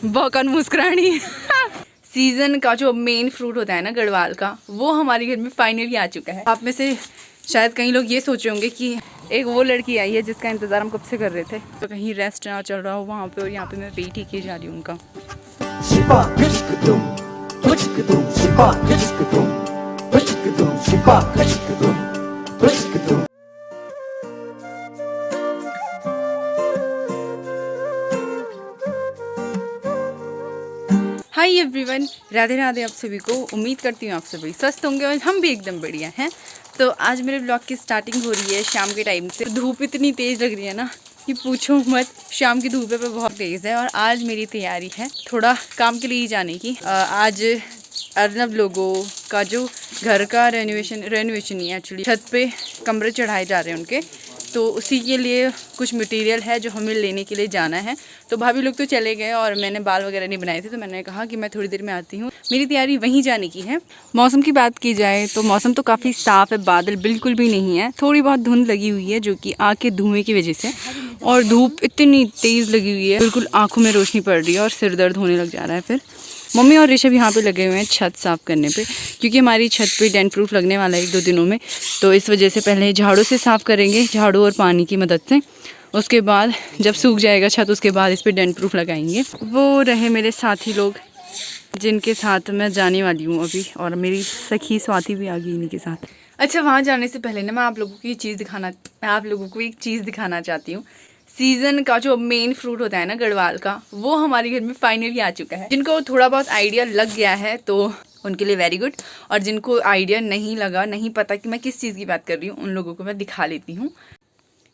बौकन मुस्कुरानी। Season का जो main fruit होता है ना गढ़वाल का, वो हमारे घर में फाइनली आ चुका है। आप में से शायद कई लोग ये सोच रहे होंगे कि एक वो लड़की आई है जिसका इंतजार हम कब से कर रहे थे, तो कहीं रेस्ट ना चल रहा हो वहाँ पे, और यहाँ पे मैं वेट ही की जा रही हूँ उनका। हाय एवरीवन, राधे राधे आप सभी को। उम्मीद करती हूँ आप सभी स्वस्थ होंगे और हम भी एकदम बढ़िया हैं। तो आज मेरे ब्लॉग की स्टार्टिंग हो रही है शाम के टाइम से। धूप इतनी तेज़ लग रही है ना कि पूछो मत। शाम की धूप पे बहुत तेज़ है और आज मेरी तैयारी है थोड़ा काम के लिए ही जाने की। आज अर्नब लोगों का जो घर का रेनोवेशन ही है एक्चुअली, छत पे कमरे चढ़ाए जा रहे हैं उनके, तो उसी के लिए कुछ मटेरियल है जो हमें लेने के लिए जाना है। तो भाभी लोग तो चले गए और मैंने बाल वगैरह नहीं बनाए थे, तो मैंने कहा कि मैं थोड़ी देर में आती हूँ। मेरी तैयारी वहीं जाने की है। मौसम की बात की जाए तो मौसम तो काफ़ी साफ़ है, बादल बिल्कुल भी नहीं है, थोड़ी बहुत धुंध लगी हुई है जो कि आग के धुएँ की वजह से, और धूप इतनी तेज़ लगी हुई है, बिल्कुल आँखों में रोशनी पड़ रही है और सिर दर्द होने लग जा रहा है। फिर मम्मी और ऋषभ यहाँ पे लगे हुए हैं छत साफ़ करने पे, क्योंकि हमारी छत पे डेंट प्रूफ लगने वाला है 1-2 दिनों में। तो इस वजह से पहले झाड़ू से साफ़ करेंगे, झाड़ू और पानी की मदद से। उसके बाद जब सूख जाएगा छत, उसके बाद इस पर डेंट प्रूफ लगाएंगे। वो रहे मेरे साथी लोग जिनके साथ मैं जाने वाली हूँ अभी, और मेरी सखी स्वाति भी आ गई इन्हीं के साथ। अच्छा, वहाँ जाने से पहले ना मैं आप लोगों को एक चीज़ दिखाना चाहती हूँ। सीजन का जो मेन फ्रूट होता है ना गढ़वाल का, वो हमारे घर में फाइनली आ चुका है। जिनको थोड़ा बहुत आइडिया लग गया है तो उनके लिए वेरी गुड, और जिनको आइडिया नहीं लगा, नहीं पता कि मैं किस चीज़ की बात कर रही हूँ, उन लोगों को मैं दिखा लेती हूँ।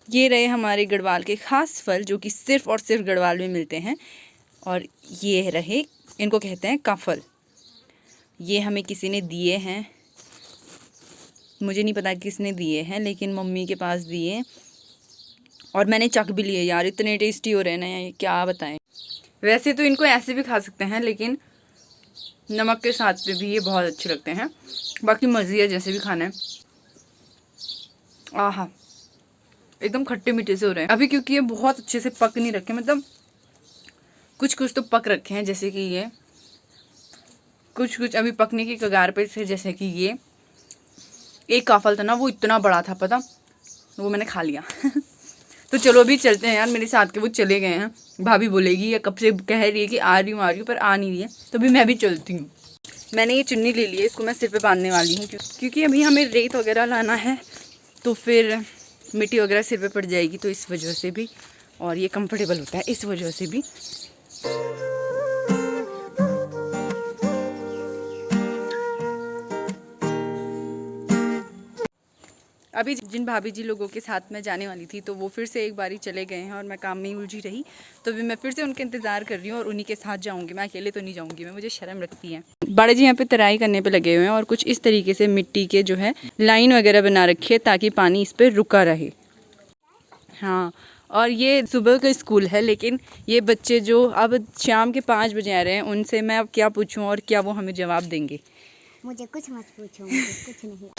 ये रहे हमारे गढ़वाल के ख़ास फल जो कि सिर्फ़ और सिर्फ गढ़वाल में मिलते हैं, और ये रहे, इनको कहते हैं काफल। ये हमें किसी ने दिए हैं, मुझे नहीं पता किसने दिए हैं, लेकिन मम्मी के पास दिए, और मैंने चख भी लिए। यार इतने टेस्टी हो रहे हैं ना, ये क्या बताएं। वैसे तो इनको ऐसे भी खा सकते हैं, लेकिन नमक के साथ पे भी ये बहुत अच्छे लगते हैं। बाकी मर्जी है जैसे भी खाना है। आहा, एकदम खट्टे मीठे से हो रहे हैं अभी, क्योंकि ये बहुत अच्छे से पक नहीं रखे, मतलब कुछ कुछ तो पक रखे हैं, जैसे कि ये कुछ कुछ अभी पकने की कगार पे थे। जैसे कि ये एक काफल था ना, वो इतना बड़ा था, पता, वो मैंने खा लिया। तो चलो अभी चलते हैं यार, मेरे साथ के वो चले गए हैं। भाभी बोलेगी या कब से कह रही है कि आ रही हूँ पर आ नहीं रही है, तो अभी मैं भी चलती हूँ। मैंने ये चुन्नी ले ली है, इसको मैं सिर पे बांधने वाली हूँ, क्योंकि अभी हमें रेत वगैरह लाना है, तो फिर मिट्टी वगैरह सिर पे पड़ जाएगी, तो इस वजह से भी, और ये कंफर्टेबल होता है इस वजह से भी। अभी जिन भाभी जी लोगों के साथ मैं जाने वाली थी, तो वो फिर से एक बारी चले गए हैं और मैं काम में ही उलझी रही, तो अभी मैं फिर से उनके इंतज़ार कर रही हूँ और उन्हीं के साथ जाऊँगी। मैं अकेले तो नहीं जाऊँगी, मुझे शर्म लगती है। बड़े जी यहाँ पे तराई करने पे लगे हुए हैं, और कुछ इस तरीके से मिट्टी के जो है लाइन वगैरह बना रखी है ताकि पानी इस पर रुका रहे। हाँ, और ये सुबह का स्कूल है, लेकिन ये बच्चे जो अब शाम के 5 बजे आ रहे हैं, उनसे मैं अब क्या पूछूँ और क्या वो हमें जवाब देंगे। मुझे कुछ मत पूछो, मुझे कुछ नहीं।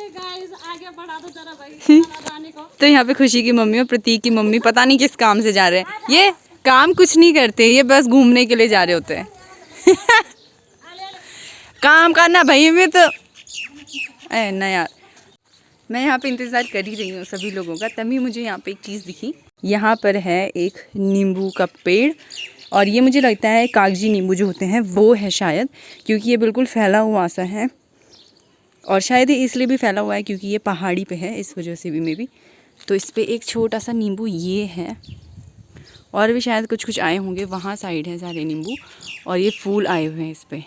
गाइस, आगे बढ़ा दो जरा भाई को। तो यहाँ पे खुशी की मम्मी और प्रतीक की मम्मी पता नहीं किस काम से जा रहे हैं। ये काम कुछ नहीं करते, ये बस घूमने के लिए जा रहे होते हैं। काम करना भाई में तो ना यार। मैं यहाँ पे इंतज़ार कर ही रही हूँ सभी लोगों का, तभी मुझे यहाँ पे एक चीज़ दिखी। यहाँ पर है एक नींबू का पेड़, और ये मुझे लगता है कागजी नींबू जो होते हैं वो है शायद, क्योंकि ये बिल्कुल फैला हुआ सा है, और शायद ये इसलिए भी फैला हुआ है क्योंकि ये पहाड़ी पे है, इस वजह से भी मे बी। तो इस पे एक छोटा सा नींबू ये है, और भी शायद कुछ कुछ आए होंगे, वहाँ साइड है सारे नींबू, और ये फूल आए हुए हैं इस पर।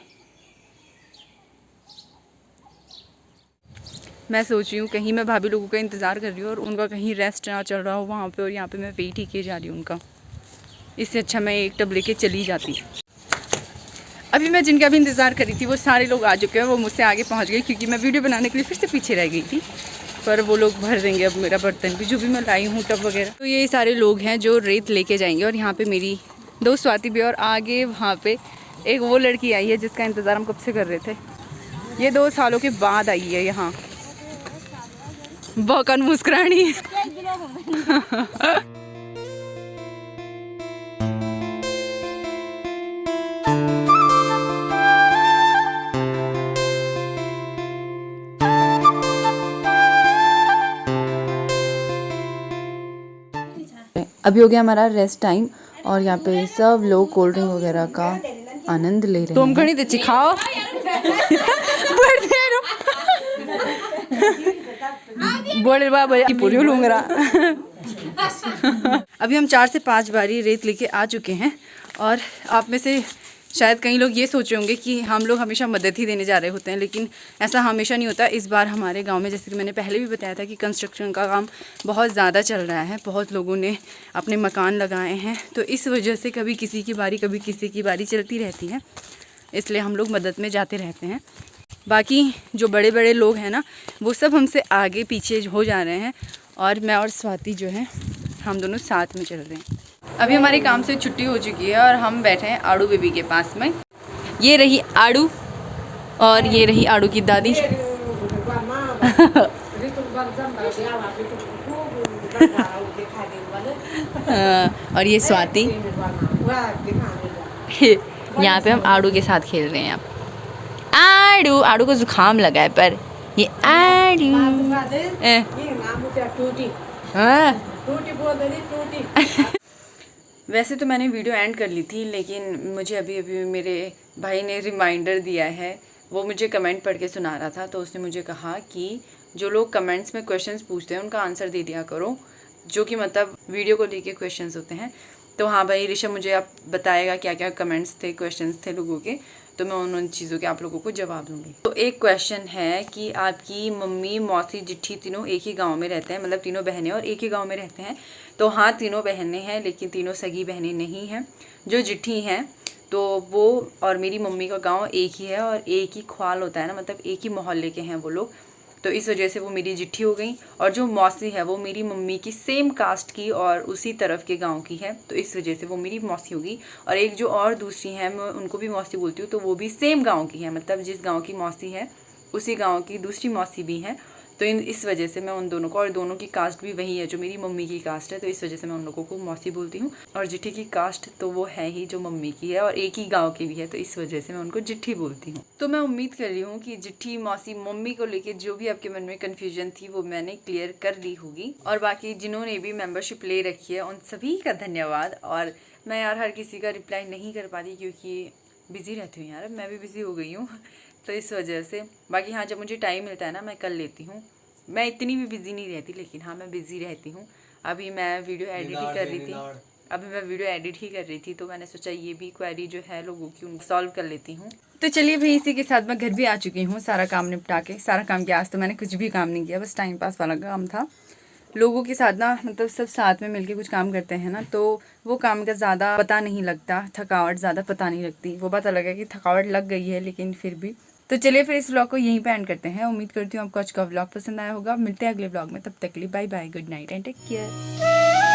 मैं सोच रही हूँ कहीं मैं भाभी लोगों का इंतज़ार कर रही हूँ और उनका कहीं रेस्ट ना चल रहा हो वहाँ पे, और यहाँ पे मैं वेट ही किए जा रही हूँ उनका। इससे अच्छा मैं एक टब लेके चली जाती। अभी मैं जिनका भी इंतज़ार कर रही थी वो सारे लोग आ चुके हैं, वो मुझसे आगे पहुँच गए, क्योंकि मैं वीडियो बनाने के लिए फिर से पीछे रह गई थी। पर वो लोग भर देंगे अब मेरा बर्तन भी, जो भी मैं लाई हूँ टब वगैरह। तो ये सारे लोग हैं जो रेत लेके जाएंगे, और यहाँ पे मेरी दोस्त स्वाति भी, और आगे वहाँ पे एक वो लड़की आई है जिसका इंतज़ार हम कब से कर रहे थे। ये 2 सालों के बाद आई है यहाँ, बौकन मुस्कुरानी। अभी हो गया हमारा रेस्ट टाइम और यहाँ पे सब लोग कोल्ड ड्रिंक वगैरह का आनंद ले रहे हैं। तुम खड़ी तो खाओ बोले बाबा पूरी लूंगा। अभी हम 4 से 5 बारी रेत लेके आ चुके हैं और आप में से शायद कई लोग ये सोचे होंगे कि हम लोग हमेशा मदद ही देने जा रहे होते हैं, लेकिन ऐसा हमेशा नहीं होता। इस बार हमारे गांव में, जैसे कि मैंने पहले भी बताया था, कि कंस्ट्रक्शन का काम बहुत ज़्यादा चल रहा है। बहुत लोगों ने अपने मकान लगाए हैं, तो इस वजह से कभी किसी की बारी कभी किसी की बारी चलती रहती है, इसलिए हम लोग मदद में जाते रहते हैं। बाकी जो बड़े बड़े लोग हैं ना, वो सब हमसे आगे पीछे हो जा रहे हैं और मैं और स्वाति जो है हम दोनों साथ में चल रहे हैं। अभी हमारे काम से छुट्टी हो चुकी है और हम बैठे हैं आड़ू बेबी के पास में। ये रही आड़ू और ये रही आड़ू की दादी। और ये स्वाति। यहाँ पे हम आड़ू के साथ खेल रहे हैं। अब आड़ू आड़ू को जुकाम लगा है, पर ये आड़ू वैसे तो मैंने वीडियो एंड कर ली थी, लेकिन मुझे अभी मेरे भाई ने रिमाइंडर दिया है। वो मुझे कमेंट पढ़ के सुना रहा था, तो उसने मुझे कहा कि जो लोग कमेंट्स में क्वेश्चंस पूछते हैं उनका आंसर दे दिया करो, जो कि मतलब वीडियो को लेके क्वेश्चंस होते हैं। तो हाँ भाई ऋषभ मुझे आप बताएगा क्या क्या कमेंट्स थे, क्वेश्चंस थे लोगों के, तो मैं उन चीज़ों के आप लोगों को जवाब दूंगी। तो एक क्वेश्चन है कि आपकी मम्मी, मौसी, जिट्ठी तीनों एक ही गांव में रहते हैं, मतलब तीनों बहनें और एक ही गांव में रहते हैं। तो हाँ, तीनों बहनें हैं, लेकिन तीनों सगी बहनें नहीं हैं। जो जिट्ठी हैं तो वो और मेरी मम्मी का गांव एक ही है और एक ही ख्वाल होता है ना, मतलब एक ही मोहल्ले के हैं वो लोग, तो इस वजह से वो मेरी जिट्ठी हो गई। और जो मौसी है वो मेरी मम्मी की सेम कास्ट की और उसी तरफ के गांव की है, तो इस वजह से वो मेरी मौसी होगी। और एक जो और दूसरी है, मैं उनको भी मौसी बोलती हूँ, तो वो भी सेम गांव की है, मतलब जिस गांव की मौसी है उसी गांव की दूसरी मौसी भी है। तो इस वजह से मैं उन दोनों को, और दोनों की कास्ट भी वही है जो मेरी मम्मी की कास्ट है, तो इस वजह से मैं उन लोगों को मौसी बोलती हूँ। और जिट्ठी की कास्ट तो वो है ही जो मम्मी की है और एक ही गांव की भी है, तो इस वजह से मैं उनको जिट्ठी बोलती हूँ। तो मैं उम्मीद कर रही हूँ कि जिट्ठी, मौसी, मम्मी को लेके जो भी आपके मन में कन्फ्यूजन थी वो मैंने क्लियर कर ली होगी। और बाकी जिन्होंने भी मेम्बरशिप ले रखी है उन सभी का धन्यवाद। और मैं यार हर किसी का रिप्लाई नहीं कर पाती क्योंकि बिज़ी रहती हूँ यार, मैं भी बिज़ी हो गई हूँ, तो इस वजह से। बाकी हाँ, जब मुझे टाइम मिलता है ना मैं कर लेती हूँ। मैं इतनी भी बिज़ी नहीं रहती, लेकिन हाँ मैं बिज़ी रहती हूँ। अभी मैं वीडियो एडिट ही कर रही थी, तो मैंने सोचा ये भी क्वेरी जो है लोगों की उनको सॉल्व कर लेती हूँ। तो चलिए भाई, इसी के साथ मैं घर भी आ चुकी हूँ, सारा काम निपटा के। सारा काम किया, आज तो मैंने कुछ भी काम नहीं किया, बस टाइम पास वाला काम था। लोगों के साथ ना, मतलब सब साथ में मिलके कुछ काम करते हैं ना, तो वो काम का ज़्यादा पता नहीं लगता, थकावट ज़्यादा पता नहीं लगती। वो बात अलग है कि थकावट लग गई है, लेकिन फिर भी। तो चलिए फिर इस व्लॉग को यहीं पे एंड करते हैं। उम्मीद करती हूँ आपको आज का व्लॉग पसंद आया होगा। मिलते हैं अगले व्लॉग में, तब तक के लिए bye bye, good night and take care.